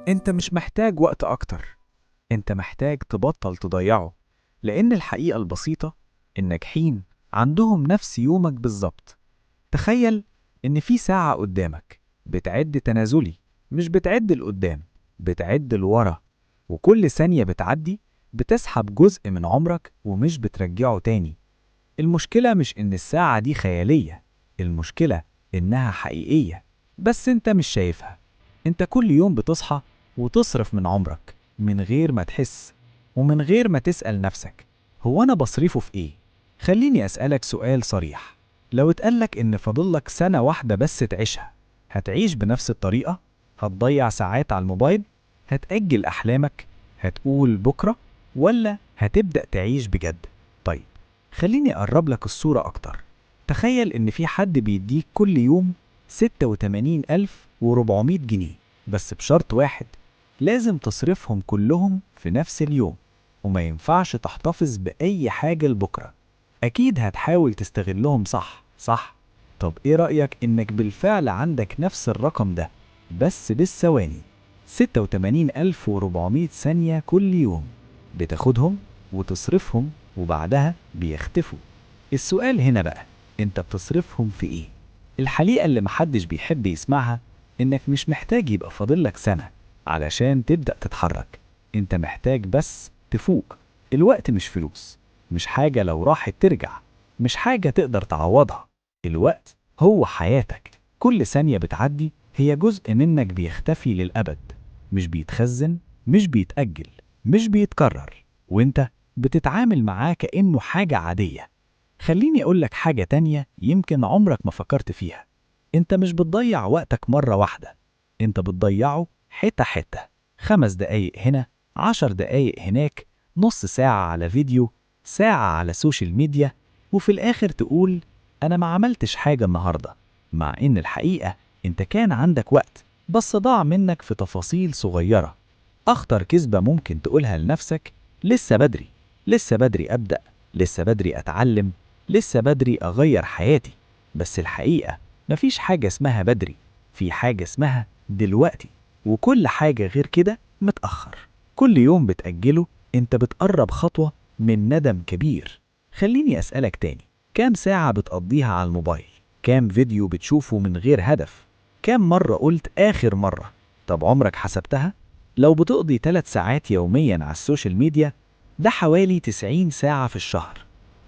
انت مش محتاج وقت اكتر، انت محتاج تبطل تضيعه. لان الحقيقة البسيطة، الناجحين عندهم نفس يومك بالظبط. تخيل ان في ساعة قدامك بتعد تنازلي، مش بتعد لقدام، بتعد لورا. وكل ثانية بتعدي بتسحب جزء من عمرك ومش بترجعه تاني. المشكلة مش إن الساعة دي خيالية، المشكلة إنها حقيقية، بس أنت مش شايفها. أنت كل يوم بتصحى وتصرف من عمرك من غير ما تحس، ومن غير ما تسأل نفسك هو أنا بصرفه في إيه؟ خليني أسألك سؤال صريح. لو اتقالك إن فاضلك سنة واحدة بس تعيشها، هتعيش بنفس الطريقة؟ هتضيع ساعات على الموبايل؟ هتأجل أحلامك؟ هتقول بكرة؟ ولا هتبدأ تعيش بجد؟ طيب، خليني أقرب لك الصورة أكتر. تخيل إن في حد بيديك كل يوم 86,400 جنيه، بس بشرط واحد: لازم تصرفهم كلهم في نفس اليوم، وما ينفعش تحتفظ بأي حاجة لبكرة. أكيد هتحاول تستغلهم، صح؟ طب إيه رأيك إنك بالفعل عندك نفس الرقم ده، بس بالثواني؟ 86,400 ثانية كل يوم بتاخدهم وتصرفهم، وبعدها بيختفوا. السؤال هنا بقى، انت بتصرفهم في ايه؟ الحقيقة اللي محدش بيحب يسمعها انك مش محتاج يبقى فاضلك سنة علشان تبدأ تتحرك. انت محتاج بس تفوق. الوقت مش فلوس، مش حاجة لو راحت ترجع، مش حاجة تقدر تعوضها. الوقت هو حياتك. كل ثانية بتعدي هي جزء منك بيختفي للأبد، مش بيتخزن، مش بيتأجل، مش بيتكرر، وانت بتتعامل معاه كأنه حاجة عادية. خليني أقولك حاجة تانية يمكن عمرك ما فكرت فيها. انت مش بتضيع وقتك مرة واحدة، انت بتضيعه حتة حتة. 5 دقايق هنا، 10 دقايق هناك، نص ساعة على فيديو، ساعة على سوشيال ميديا، وفي الآخر تقول أنا ما عملتش حاجة النهاردة. مع إن الحقيقة انت كان عندك وقت، بس ضاع منك في تفاصيل صغيرة. أخطر كذبة ممكن تقولها لنفسك: لسه بدري، لسه بدري أبدأ، لسه بدري أتعلم، لسه بدري أغير حياتي. بس الحقيقة مفيش حاجة اسمها بدري، في حاجة اسمها دلوقتي. وكل حاجة غير كده متأخر. كل يوم بتأجله انت بتقرب خطوة من ندم كبير. خليني أسألك تاني، كام ساعة بتقضيها على الموبايل؟ كام فيديو بتشوفه من غير هدف؟ كام مرة قلت آخر مرة؟ طب عمرك حسبتها؟ لو بتقضي 3 ساعات يوميا على السوشيال ميديا، ده حوالي 90 ساعة في الشهر،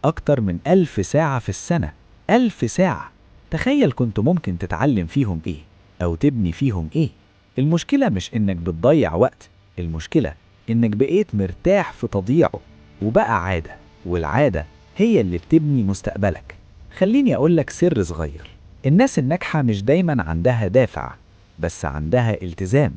أكتر من 1000 ساعة في السنة. 1000 ساعة! تخيل كنت ممكن تتعلم فيهم إيه، أو تبني فيهم إيه. المشكلة مش إنك بتضيع وقت، المشكلة إنك بقيت مرتاح في تضييعه، وبقى عادة، والعادة هي اللي بتبني مستقبلك. خليني أقولك سر صغير: الناس الناجحة مش دايما عندها دافع، بس عندها التزام.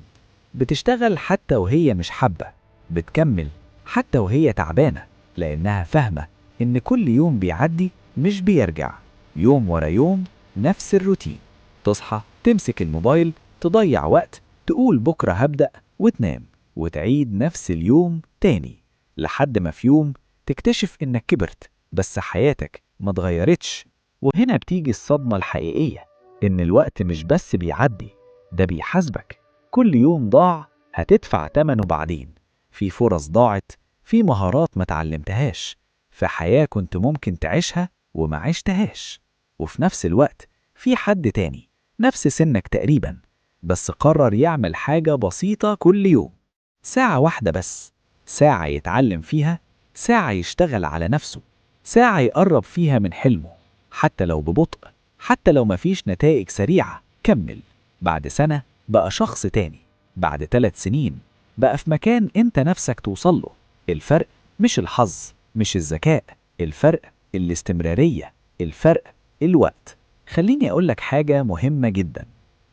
بتشتغل حتى وهي مش حابة، بتكمل حتى وهي تعبانة، لأنها فاهمة إن كل يوم بيعدي مش بيرجع. يوم ورا يوم نفس الروتين: تصحى، تمسك الموبايل، تضيع وقت، تقول بكرة هبدأ، وتنام، وتعيد نفس اليوم تاني، لحد ما في يوم تكتشف إنك كبرت بس حياتك ما اتغيرتش. وهنا بتيجي الصدمة الحقيقية، إن الوقت مش بس بيعدي، ده بيحاسبك. كل يوم ضاع هتدفع تمنه بعدين، في فرص ضاعت، في مهارات ما تعلمتهاش، في حياة كنت ممكن تعيشها وما عشتهاش. وفي نفس الوقت في حد تاني نفس سنك تقريبا، بس قرر يعمل حاجة بسيطة كل يوم. ساعة واحدة بس، ساعة يتعلم فيها، ساعة يشتغل على نفسه، ساعة يقرب فيها من حلمه، حتى لو ببطء، حتى لو مفيش نتائج سريعة. كمل. بعد سنة بقى شخص تاني، بعد 3 سنين بقى في مكان انت نفسك توصله. الفرق مش الحظ، مش الذكاء، الفرق الاستمرارية، الفرق الوقت. خليني أقولك حاجة مهمة جدا: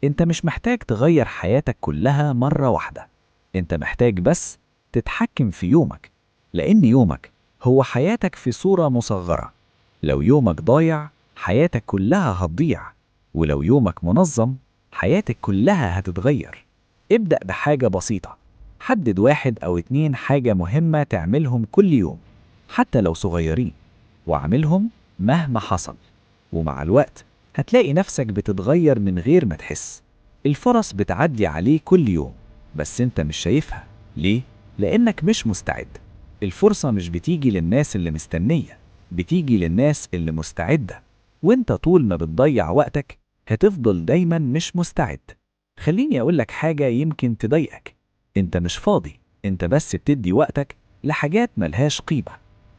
انت مش محتاج تغير حياتك كلها مرة واحدة، انت محتاج بس تتحكم في يومك، لأن يومك هو حياتك في صورة مصغرة. لو يومك ضايع، حياتك كلها هتضيع، ولو يومك منظم، حياتك كلها هتتغير. ابدأ بحاجة بسيطة، حدد 1 أو 2 حاجة مهمة تعملهم كل يوم، حتى لو صغيرين، واعملهم مهما حصل. ومع الوقت هتلاقي نفسك بتتغير من غير ما تحس. الفرص بتعدي عليك كل يوم، بس انت مش شايفها. ليه؟ لأنك مش مستعد. الفرصة مش بتيجي للناس اللي مستنية، بتيجي للناس اللي مستعدة. وانت طول ما بتضيع وقتك هتفضل دايما مش مستعد. خليني أقولك حاجة يمكن تضايقك. انت مش فاضي، انت بس بتدي وقتك لحاجات ملهاش قيمة.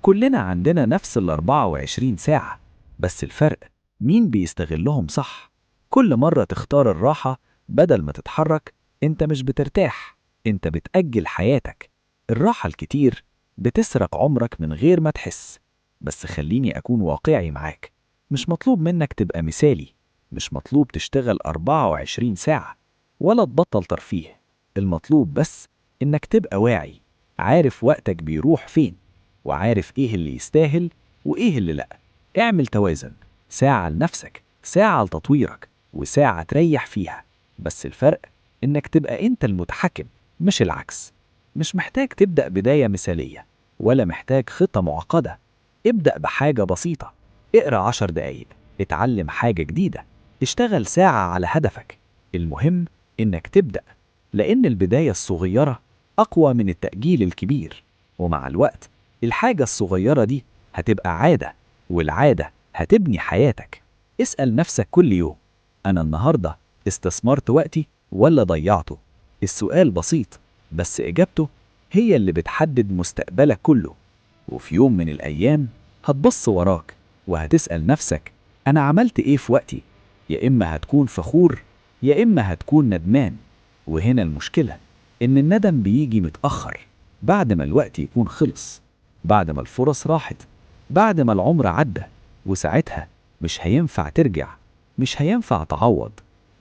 كلنا عندنا نفس ال24 ساعة، بس الفرق مين بيستغلهم صح. كل مرة تختار الراحة بدل ما تتحرك انت مش بترتاح، انت بتأجل حياتك. الراحة الكتير بتسرق عمرك من غير ما تحس. بس خليني أكون واقعي معاك، مش مطلوب منك تبقى مثالي، مش مطلوب تشتغل 24 ساعة ولا تبطل ترفيه. المطلوب بس إنك تبقى واعي، عارف وقتك بيروح فين، وعارف إيه اللي يستاهل وإيه اللي لأ. اعمل توازن، ساعة لنفسك، ساعة لتطويرك، وساعة تريح فيها. بس الفرق إنك تبقى أنت المتحكم مش العكس. مش محتاج تبدأ بداية مثالية ولا محتاج خطة معقدة. ابدأ بحاجة بسيطة، اقرأ 10 دقايق، اتعلم حاجة جديدة، اشتغل ساعة على هدفك. المهم إنك تبدأ، لأن البداية الصغيرة أقوى من التأجيل الكبير. ومع الوقت الحاجة الصغيرة دي هتبقى عادة، والعادة هتبني حياتك. اسأل نفسك كل يوم، أنا النهاردة استثمرت وقتي ولا ضيعته؟ السؤال بسيط، بس إجابته هي اللي بتحدد مستقبلك كله. وفي يوم من الأيام هتبص وراك وهتسأل نفسك أنا عملت إيه في وقتي؟ يا إما هتكون فخور يا إما هتكون ندمان. وهنا المشكلة، إن الندم بيجي متأخر، بعد ما الوقت يكون خلص، بعد ما الفرص راحت، بعد ما العمر عدى. وساعتها مش هينفع ترجع، مش هينفع تعوض،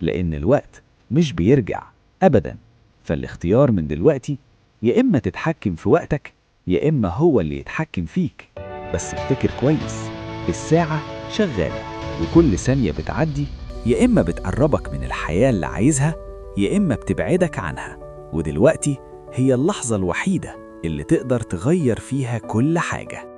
لأن الوقت مش بيرجع أبدا. فالاختيار من دلوقتي، يا إما تتحكم في وقتك يا إما هو اللي يتحكم فيك. بس افتكر كويس، الساعة شغالة، وكل ثانية بتعدي يا إما بتقربك من الحياة اللي عايزها يا إما بتبعدك عنها. ودلوقتي هي اللحظة الوحيدة اللي تقدر تغير فيها كل حاجة.